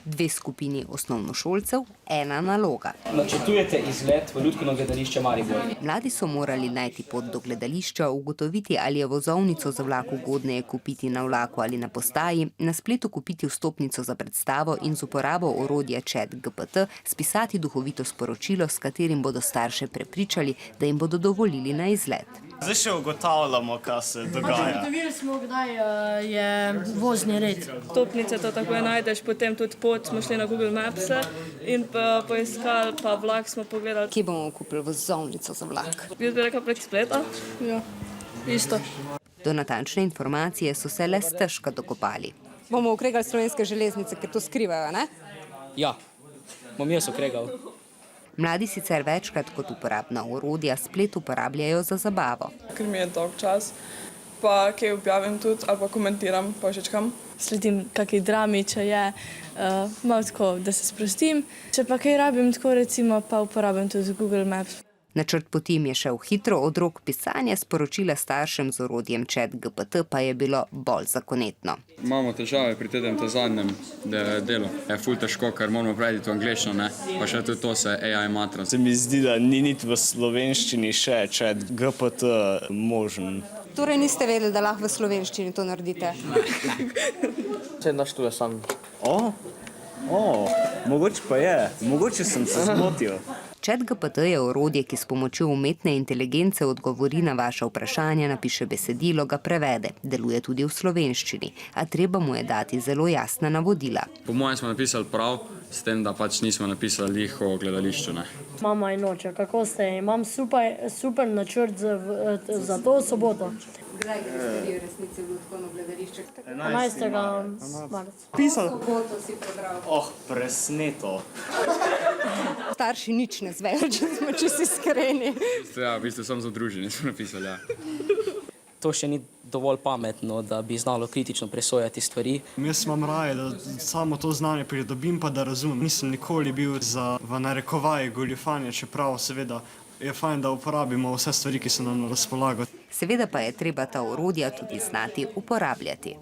2 skupini osnovnošolcev, 1 naloga. Načrtujete izlet v Lutkovno gledališče Maribor. Mladi so morali najti pot do gledališča, ugotoviti, ali je vozovnico za vlak ugodneje kupiti na vlaku ali na postaji, na spletu kupiti vstopnico za predstavo in z uporabo orodja ChatGPT spisati duhovito sporočilo, s katerim bodo starše prepričali, da jim bodo dovolili na izlet. Zdaj še ugotavljamo, kaj se dogaja. Ugotovili smo, kdaj je vozni red. Vstopnice to takoj najdeš, potem tudi pot smo šli na Google Maps in pa poiskali, pa vlak smo pogledali. Kje bomo kupili vozovnico za vlak? Jaz bi rekla prek spleta. Ja, isto. Do natančne informacije so se le stežka dokopali. Bomo ukregali Slovenske železnice, ker to skrivajo, ne? Ja, bom jaz ukregal. Mladi sicer večkrat kot uporabna orodja splet uporabljajo za zabavo. Ker mi je dolg čas, pa kaj objavim tudi ali pa komentiram, pa všečkam. Sledim kakej drami, če je, malo tako, da se sprostim. Če pa kaj rabim tako, recimo, pa uporabim tudi Google Maps. Načrt poti je šel hitro, od rok pisanja sporočila staršem z orodjem ChatGPT pa je bilo bolj zakonetno. Imamo težave pri tem zadnjem delu. Je ful težko, ker moramo praviti v angleščino, ne? Pa še tudi to se AI matra. Se mi zdi, da ni niti v slovenščini še ChatGPT možen. Torej niste vedeli, da lahko v slovenščini to naredite? Če naštuje sam. Mogoče pa je. Mogoče sem se zmotil. ChatGPT je orodje, ki s pomočjo umetne inteligence odgovori na vaše vprašanja, napiše besedilo, ga prevede. Deluje tudi v slovenščini, a treba mu je dati zelo jasna navodila. Po mojem smo napisali prav, s tem, da pač nismo napisali lih o gledališču, ne. Mama in oče, kako ste? Imam super načrt za to soboto. Kdaj greste vi v resnici v Lutkovno gledališče? 11. marca. Pisal? Soboto si prebral. Presneto. Starši nič ne zvejo, če smo čisto iskreni. Ja, v bistvu samo za druženje smo napisali, ja. To še ni dovolj pametno, da bi znalo kritično presojati stvari. Jaz imam raje, da samo to znanje pridobim, pa da razumem. Nisem nikoli bil za v narekovaji goljufanje, čeprav seveda je fajn, da uporabimo vse stvari, ki so nam na razpolago. Seveda pa je treba ta orodja tudi znati uporabljati.